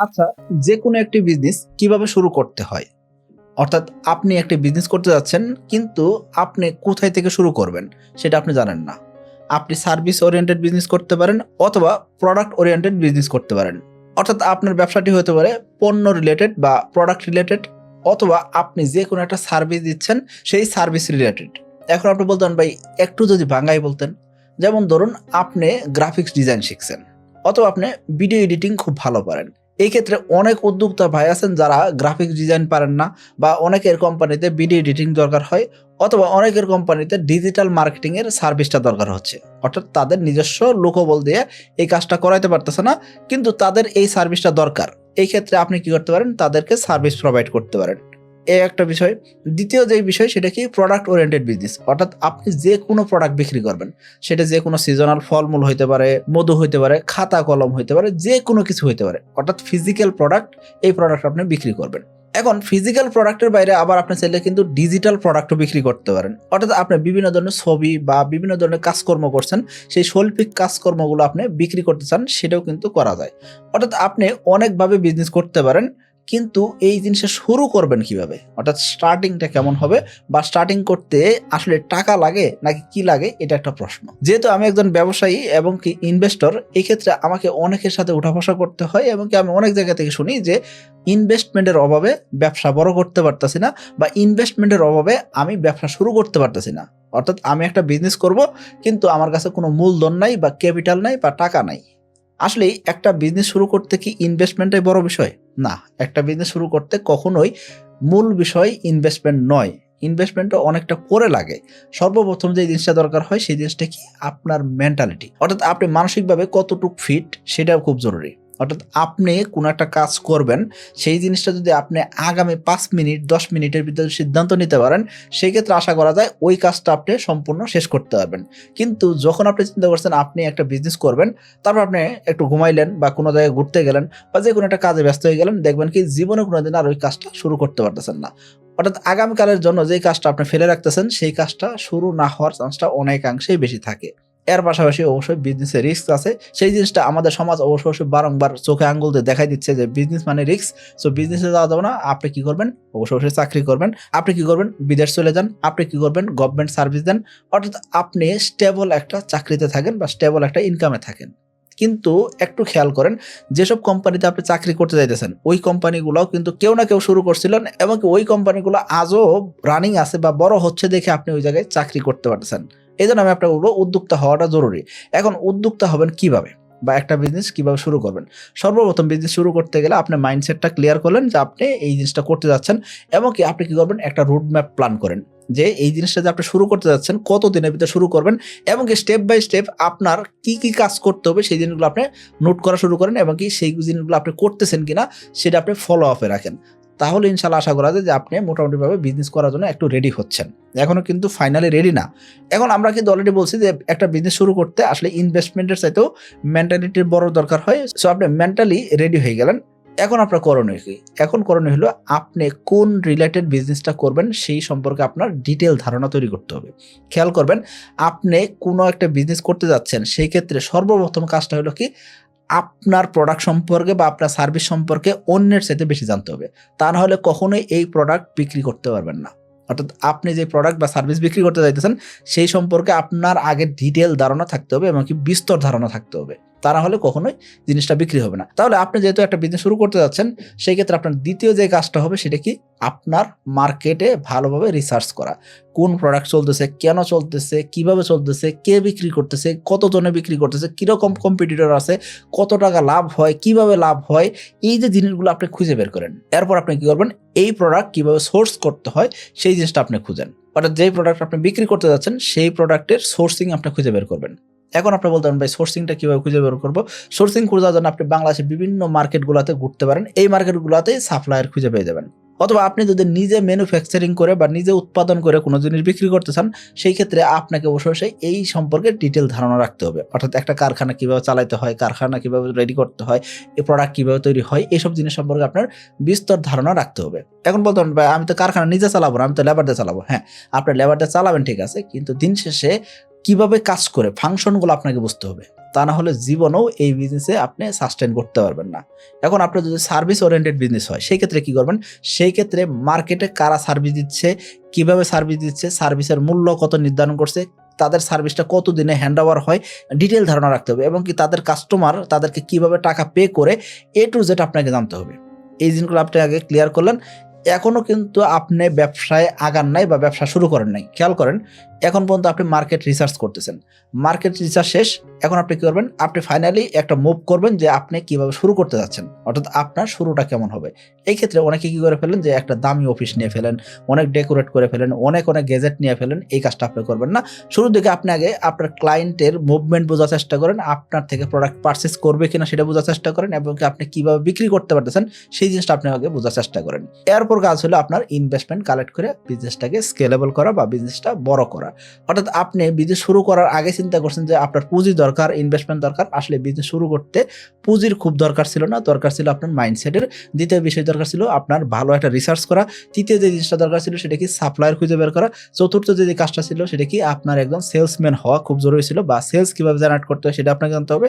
আচ্ছা, যে কোনো একটি বিজনেস কিভাবে শুরু করতে হয়? অর্থাৎ আপনি একটি বিজনেস করতে যাচ্ছেন, কিন্তু আপনি কোথায় থেকে শুরু করবেন সেটা আপনি জানেন না। আপনি সার্ভিস ওরিয়েন্টেড বিজনেস করতে পারেন অথবা প্রোডাক্ট ওরিয়েন্টেড বিজনেস করতে পারেন। অর্থাৎ আপনার ব্যবসাটি হতে পারে পণ্য রিলেটেড বা প্রোডাক্ট রিলেটেড, অথবা আপনি যে কোনো একটা সার্ভিস দিচ্ছেন সেই সার্ভিস রিলেটেড। এখন আপনি বলতেন ভাই একটু যদি বাংলায় বলতেন, যেমন ধরুন আপনি গ্রাফিক্স ডিজাইন শিখছেন অথবা আপনি ভিডিও এডিটিং খুব ভালো পারেন। এই ক্ষেত্রে অনেক উদ্যোক্তা ভাই আছেন যারা গ্রাফিক্স ডিজাইন পারেন না, বা অনেকের কোম্পানিতে ভিডিও এডিটিং দরকার হয়, অথবা অনেকের কোম্পানিতে ডিজিটাল মার্কেটিং এর সার্ভিসটা দরকার হচ্ছে। অর্থাৎ তাদের নিজস্ব লোকবল দিয়ে এই কাজটা করাইতে পারতেছে না, কিন্তু তাদের এই সার্ভিসটা দরকার। এই ক্ষেত্রে আপনি কি করতে পারেন, তাদেরকে সার্ভিস প্রোভাইড করতে পারেন। এই একটা বিষয়। দ্বিতীয় যে বিষয় সেটা কি, প্রোডাক্ট ওরিয়েন্টেড বিজনেস। অর্থাৎ আপনি যে কোনো প্রোডাক্ট বিক্রি করবেন, সেটা যে কোনো সিজনাল ফলমূল হইতে পারে, মধু হইতে পারে, খাতা কলম হইতে পারে, যে কোনো কিছু হইতে পারে। অর্থাৎ ফিজিক্যাল প্রোডাক্ট, এই প্রোডাক্ট আপনি বিক্রি করবেন। এখন ফিজিক্যাল প্রোডাক্টের বাইরে আবার আপনি চাইলে কিন্তু ডিজিটাল প্রোডাক্টও বিক্রি করতে পারেন। অর্থাৎ আপনি বিভিন্ন ধরনের ছবি বা বিভিন্ন ধরনের কাজকর্ম করছেন, সেই শৈল্পিক কাজকর্মগুলো আপনি বিক্রি করতে চান, সেটাও কিন্তু করা যায়। অর্থাৎ আপনি অনেকভাবে বিজনেস করতে পারেন, কিন্তু এই জিনিসটা শুরু করবেন কিভাবে, অর্থাৎ স্টার্টিংটা কেমন হবে, বা স্টার্টিং করতে আসলে টাকা লাগে নাকি কি লাগে, এটা একটা প্রশ্ন। যেহেতু আমি একজন ব্যবসায়ী এবং কি ইনভেস্টর, এই ক্ষেত্রে আমাকে অনেকের সাথে উঠা বসা করতে হয়, এবং কি আমি অনেক জায়গা থেকে শুনি যে ইনভেস্টমেন্টের অভাবে ব্যবসা বড় করতে পারতেছি না, বা ইনভেস্টমেন্টের অভাবে আমি ব্যবসা শুরু করতে পারতেছি না। অর্থাৎ আমি একটা বিজনেস করব, কিন্তু আমার কাছে কোনো মূলধন নাই, বা ক্যাপিটাল নাই, বা টাকা নাই। আসলে একটা বিজনেস শুরু করতে কি ইনভেস্টমেন্টটাই বড় বিষয়? না, একটা বিজনেস শুরু করতে কখনোই মূল বিষয় ইনভেস্টমেন্ট নয়। ইনভেস্টমেন্টটা অনেকটা পরে লাগে। সর্বপ্রথম যে জিনিসটা দরকার হয় সেই জিনিসটা কি, আপনার মেন্টালিটি। অর্থাৎ আপনি মানসিকভাবে কতটুকু ফিট, সেটাও খুব জরুরি। অর্থাৎ আপনি কোনো একটা কাজ করবেন, সেই জিনিসটা যদি আপনি আগামী ৫ মিনিট ১০ মিনিটের ভিতরে সিদ্ধান্ত নিতে পারেন, সেই ক্ষেত্রে আশা করা যায় ওই কাজটা আপনি সম্পূর্ণ শেষ করতে পারবেন। কিন্তু যখন আপনি চিন্তা করছেন আপনি একটা বিজনেস করবেন, তারপর আপনি একটু ঘুমাইলেন বা কোনো জায়গায় ঘুরতে গেলেন বা যে কোনো একটা কাজে ব্যস্ত হয়ে গেলেন, দেখবেন কি জীবনে কোনোদিন আর ওই কাজটা শুরু করতে পারতেছেন না। অর্থাৎ আগামীকালের জন্য যেই কাজটা আপনি ফেলে রাখতেছেন, সেই কাজটা শুরু না হওয়ার চান্সটা অনেকাংশেই বেশি থাকে। এর পাশাপাশি অবশ্যই বিজনেসের রিস্ক আছে। সেই জিনিসটা আমাদের সমাজ অবশ্যই বারংবার চোখে আঙ্গুল দিয়ে দেখাই দিচ্ছে যে বিজনেস মানে রিস্ক। সো বিজনেসে যাওয়া যাবে না। আপনি কি করবেন? অবশ্যই চাকরি করবেন। আপনি কি করবেন? বিদেশ চলে যান। আপনি কি করবেন? গভর্নমেন্ট সার্ভিস দেন। অর্থাৎ আপনি স্টেবল একটা চাকরিতে থাকেন বা স্টেবল একটা ইনকামে থাকেন। কিন্তু একটু খেয়াল করেন, যেসব কোম্পানিতে আপনি চাকরি করতে যাইতেছেন, ওই কোম্পানিগুলোও কিন্তু কেউ না কেউ শুরু করছিলেন, এবং ওই কোম্পানিগুলো আজও রানিং আছে বা বড় হচ্ছে দেখে আপনি ওই জায়গায় চাকরি করতে পারতেছেন। এই জন্য আমি আপনাকে বলবো উদ্যোক্তা হওয়াটা জরুরি। এখন উদ্যোক্তা হবেন কিভাবে, বা একটা বিজনেস কিভাবে শুরু করবেন? সর্বপ্রথম বিজনেস শুরু করতে গেলে আপনার মাইন্ডসেটটা ক্লিয়ার করলেন যে আপনি এই জিনিসটা করতে যাচ্ছেন, এবং কি আপনি কি করবেন, একটা রুট ম্যাপ প্ল্যান করেন যে এই জিনিসটা যে আপনি শুরু করতে যাচ্ছেন কত দিনের ভিতরে শুরু করবেন, এবং কি স্টেপ বাই স্টেপ আপনার কি কি কাজ করতে হবে সেই জিনিসগুলো আপনি নোট করা শুরু করেন, এবং কি সেই জিনিসগুলো আপনি করতেছেন কিনা সেটা আপনি ফলো আপে রাখেন। তাহলে ইনশাল্লাহ আশা করা যায় যে আপনি মোটামুটিভাবে বিজনেস করার জন্য একটু রেডি হচ্ছেন। এখনো কিন্তু ফাইনালি রেডি না। এখন আমরা কিন্তু অলরেডি বলছি যে একটা বিজনেস শুরু করতে আসলে ইনভেস্টমেন্টের চাইতেও মেন্টালিটির বড় দরকার হয়। সো আপনি মেন্টালি রেডি হয়ে গেলেন। এখন আপনার করণীয় কি? এখন করণীয় হলো আপনি কোন রিলেটেড বিজনেসটা করবেন সেই সম্পর্কে আপনার ডিটেইল ধারণা তৈরি করতে হবে। খেয়াল করবেন, আপনি কোনো একটা বিজনেস করতে যাচ্ছেন, সেই ক্ষেত্রে সর্বপ্রথম কাজটা হলো কি, আপনার প্রোডাক্ট সম্পর্কে বা আপনার সার্ভিস সম্পর্কে অন্যের চাইতে বেশি জানতে হবে। তা না হলে কখনোই এই প্রোডাক্ট বিক্রি করতে পারবেন না। অর্থাৎ আপনি যে প্রোডাক্ট বা সার্ভিস বিক্রি করতে চাইতেছেন, সেই সম্পর্কে আপনার আগে ডিটেইল ধারণা থাকতে হবে, এবং কি বিস্তর ধারণা থাকতে হবে। তা না হলে কখনোই জিনিসটা বিক্রি হবে না। তাহলে আপনি যেহেতু একটা বিজনেস শুরু করতে যাচ্ছেন, সেই ক্ষেত্রে আপনার দ্বিতীয় যে কাজটা হবে সেটা কি, আপনার মার্কেটে ভালোভাবে রিসার্চ করা। কোন প্রোডাক্ট চলতেছে, কেন চলতেছে, কিভাবে চলতেছে, কে বিক্রি করতেছে, কত জনে বিক্রি করতেছে, কিরকম কম্পিটিটর আছে, কত টাকা লাভ হয়, কিভাবে লাভ হয়, এই যে জিনিসগুলো আপনি খুঁজে বের করেন। এরপর আপনি কি করবেন, এই প্রোডাক্ট কিভাবে সোর্স করতে হয় সেই জিনিসটা আপনি খুঁজেন। অর্থাৎ যেই প্রোডাক্ট আপনি বিক্রি করতে যাচ্ছেন, সেই প্রোডাক্টের সোর্সিং আপনি খুঁজে বের করবেন। এখন আপনি বলতে পারেন ভাই সোর্সিংটা কিভাবে খুঁজে বের করবো? সোর্সিং খোঁজার জন্য আপনি বাংলাদেশের বিভিন্ন মার্কেটগুলোতে ঘুরতে পারেন। এই মার্কেটগুলোতে সাপ্লায়ার খুঁজে পেয়ে যাবেন। অথবা আপনি যদি নিজে ম্যানুফ্যাকচারিং করে বা নিজে উৎপাদন করে কোনো জিনিস বিক্রি করতে চান, সেই ক্ষেত্রে আপনাকে অবশ্যই এই সম্পর্কে ডিটেল ধারণা রাখতে হবে। অর্থাৎ একটা কারখানা কিভাবে চালাতে হয়, কারখানা কিভাবে রেডি করতে হয়, এই প্রোডাক্ট কিভাবে তৈরি হয়, এইসব জিনিস সম্পর্কে আপনার বিস্তর ধারণা রাখতে হবে। এখন বলতে পারেন ভাই আমি তো কারখানা নিজে চালাবো না, আমি তো লেবার দিয়ে চালাবো। হ্যাঁ, আপনি লেবার দিয়ে চালাবেন ঠিক আছে, কিন্তু দিন শেষে কিভাবে কাজ করে ফাংশনগুলো আপনাকে বুঝতে হবে। তা না হলে জীবনেও এই বিজনেসে আপনি সাস্টেইন করতে পারবেন না। এখন আপনার যদি সার্ভিস ওরিয়েন্টেড বিজনেস হয় সেই ক্ষেত্রে কি করবেন? সেই ক্ষেত্রে মার্কেটে কারা সার্ভিস দিচ্ছে, কিভাবে সার্ভিস দিচ্ছে, সার্ভিসের মূল্য কত নির্ধারণ করছে, তাদের সার্ভিসটা কত দিনে হ্যান্ডওভার হয়, ডিটেইল ধারণা রাখতে হবে এবং কি তাদের কাস্টমার তাদেরকে কিভাবে টাকা পে করে A to Z আপনাকে জানতে হবে। এই জিনিসগুলো আপনি আগে ক্লিয়ার করলেন। এখনো কিন্তু আপনি ব্যবসায় আগান নাই বা ব্যবসা শুরু করেন নাই। খেয়াল করেন, এখন পর্যন্ত আপনি মার্কেট রিসার্চ করতেছেন। মার্কেট রিসার্চ শেষ। এখন আপনি কি করবেন? আপনি ফাইনালি একটা মুভ করবেন যে আপনি কিভাবে শুরু করতে যাচ্ছেন। অর্থাৎ আপনার শুরুটা কেমন হবে। এই ক্ষেত্রে অনেকে কি করে ফেলেন যে একটা দামি অফিস নিয়ে ফেলেন, অনেক ডেকোরেট করে ফেলেন, অনেক গ্যাজেট নিয়ে ফেলেন। এই কাজটা আপনি করবেন না। শুরুর দিকে আপনি আগে আপনার ক্লায়েন্টের মুভমেন্ট বোঝার চেষ্টা করেন, আপনার থেকে প্রোডাক্ট পারচেজ করবে কিনা সেটা বোঝার চেষ্টা করেন এবং কি আপনি কিভাবে বিক্রি করতে পারতেছেন সেই জিনিসটা আপনি আগে বোঝার চেষ্টা করেন। এরপর কাজ হলো আপনার ইনভেস্টমেন্ট কালেক্ট করে বিজনেসটাকে স্কেলেবল করা বা বিজনেসটা বড় করা। অর্থাৎ আপনি বিজনেস শুরু করার আগে চিন্তা করছেন যে আপনার পুঁজি দরকার, ইনভেস্টমেন্ট দরকার। আসলে বিজনেস শুরু করতে পুঁজির খুব দরকার ছিল না, দরকার ছিল আপনার মাইন্ডসেটের। দ্বিতীয় বিষয় দরকার ছিল আপনার ভালো একটা রিসার্চ করা। তৃতীয় যে জিনিসটা দরকার ছিল সেটা কি সাপ্লায়ার খুঁজে বের করা। চতুর্থ যে কাজটা ছিল সেটা কি আপনার একদম সেলসম্যান হওয়া খুব জরুরি ছিল বা সেলস কিভাবে জেনারেট করতে হয় সেটা আপনাকে জানতে হবে।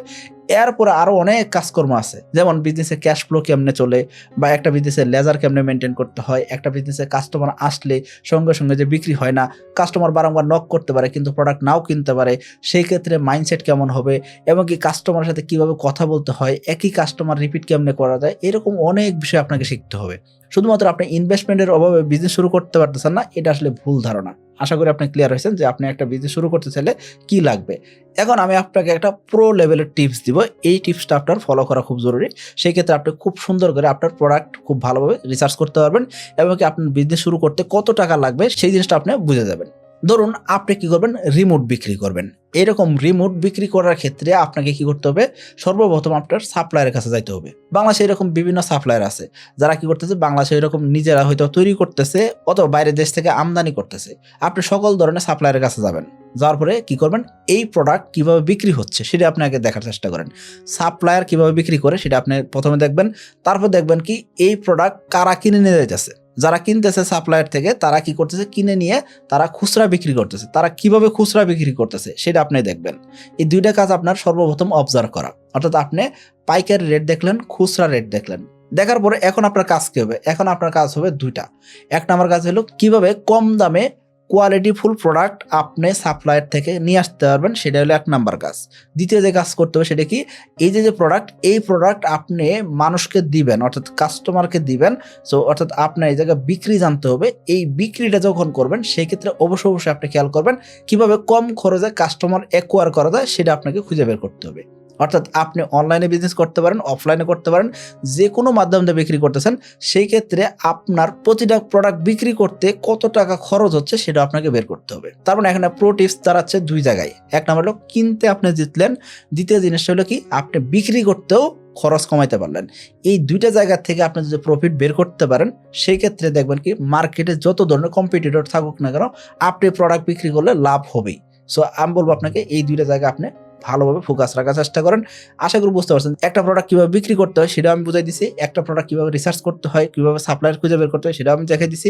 এরপরে আরো অনেক কাজকর্ম আছে, যেমন বিজনেসে ক্যাশ ফ্লো কেমনে চলে বা একটা বিজনেসের লেজার কেমনে মেনটেন করতে হয়, একটা বিজনেসে কাস্টমার আসলে সঙ্গে সঙ্গে যে বিক্রি হয় না, কাস্টমার বারংবার নক করতে পারে কিন্তু প্রোডাক্ট নাও কিনতে পারে, সেই ক্ষেত্রে মাইন্ডসেট কেমন হবে এবং কি কাস্টমারের সাথে কিভাবে কথা বলতে হয়, একই কাস্টমার রিপিট কেমনে করা যায়, এরকম অনেক বিষয় আপনাকে শিখতে হবে। শুধুমাত্র আপনি ইনভেস্টমেন্টের অভাবে বিজনেস শুরু করতে পারতেছেন না, এটা আসলে ভুল ধারণা। আশা করি আপনি ক্লিয়ার হয়েছেন যে আপনি একটা বিজনেস শুরু করতে চাইলে কি লাগবে। এখন আমি আপনাকে একটা প্রো লেভেলের টিপস দিব। এই টিপসটা আপনার ফলো করা খুব জরুরি। সেই ক্ষেত্রে আপনি খুব সুন্দর করে আপনার প্রোডাক্ট খুব ভালোভাবে রিসার্চ করতে পারবেন এবং কি আপনার বিজনেস শুরু করতে কত টাকা লাগবে সেই জিনিসটা আপনি বুঝে যাবেন। ধরুন আপনি কি করবেন? রিমোট বিক্রি করবেন। এরকম রিমোট বিক্রি করার ক্ষেত্রে আপনাকে কি করতে হবে? সর্বপ্রথম আপনার সাপ্লায়ারের কাছে যাইতে হবে। বাংলাদেশে এরকম বিভিন্ন সাপ্লায়ার আছে যারা কি করতেছে, বাংলাদেশে এরকম নিজেরা হয়তো তৈরি করতেছে অথবা বাইরের দেশ থেকে আমদানি করতেছে। আপনি সকল ধরনের সাপ্লায়ারের কাছে যাবেন। যাওয়ার পরে কি করবেন? এই প্রোডাক্ট কিভাবে বিক্রি হচ্ছে সেটা আপনি আগে দেখার চেষ্টা করেন। সাপ্লায়ার কিভাবে বিক্রি করে সেটা আপনি প্রথমে দেখবেন। তারপর দেখবেন কি এই প্রোডাক্ট কারা কিনে নিয়ে যাইতেছে। যারা কিনতেছে সাপ্লায়ার থেকে তারা কি করতেছে? কিনে নিয়ে তারা খুচরা বিক্রি করতেছে। তারা কিভাবে খুচরা বিক্রি করতেছে সেটা আপনি দেখবেন। এই দুইটা কাজ আপনার সর্বপ্রথম অবজার্ভ করা। অর্থাৎ আপনি পাইকারি রেট দেখলেন, খুচরা রেট দেখলেন। দেখার পরে এখন আপনার কাজ কি হবে? এখন আপনার কাজ হবে দুইটা। এক নাম্বার কাজ হলো কিভাবে কম দামে কোয়ালিটিফুল প্রোডাক্ট আপনি সাপ্লায়ার থেকে নিয়ে আসতে পারবেন, সেটা হলো এক নাম্বার কাজ। দ্বিতীয় যে কাজ করতে হবে সেটা কি? এই যে প্রোডাক্ট, এই প্রোডাক্ট আপনি মানুষকে দিবেন, অর্থাৎ কাস্টমারকে দিবেন। সো অর্থাৎ আপনার এই জায়গায় বিক্রি জানতে হবে। এই বিক্রিটা যখন করবেন সেই ক্ষেত্রে অবশ্যই আপনি খেয়াল করবেন কিভাবে কম খরচে কাস্টমার অ্যাকোয়ার করা যায় সেটা আপনাকে খুঁজে বের করতে হবে। অর্থাৎ আপনি অনলাইনে বিজনেস করতে পারেন, অফলাইনে করতে পারেন, যে কোনো মাধ্যম দিয়ে বিক্রি করতেছেন। সেই ক্ষেত্রে আপনার প্রতিটা প্রোডাক্ট বিক্রি করতে কত টাকা খরচ হচ্ছে সেটা আপনাকে বের করতে হবে। তার মানে এখানে প্রো টিপস দাঁড়াচ্ছে দুই জায়গায়। এক নম্বর হলো কিনতে আপনি জিতলেন, দ্বিতীয় জিনিসটা হলো কি আপনি বিক্রি করতেও খরচ কমাইতে পারলেন। এই দুইটা জায়গা থেকে আপনি যদি প্রফিট বের করতে পারেন সেই ক্ষেত্রে দেখবেন কি মার্কেটে যত ধরনের কম্পিটিটর থাকুক না কেন আপনি প্রোডাক্ট বিক্রি করলে লাভ হবেই। সো আমি বলবো আপনাকে এই দুইটা জায়গা আপনি ভালোভাবে ফোকাস রাখার চেষ্টা করেন। আশা করি বুঝতে পারছেন একটা প্রোডাক্ট কিভাবে বিক্রি করতে হয় সেটা আমি বুঝাই দিছি, একটা প্রোডাক্ট কিভাবে রিসার্চ করতে হয়, কিভাবে সাপ্লায়ার খুঁজে বের করতে হয় সেটা আমি দেখাই দিছি।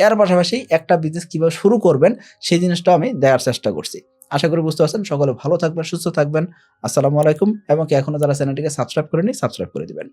এর পাশাপাশি একটা বিজনেস কিভাবে শুরু করবেন সেই জিনিসটা আমি দেওয়ার চেষ্টা করছি। আশা করি বুঝতে পারছেন। সকলে ভালো থাকবেন, সুস্থ থাকবেন। আসসালামু আলাইকুম এবং এখনো যারা চ্যানেলটিকে সাবস্ক্রাইব করেনি সাবস্ক্রাইব করে দিবেন।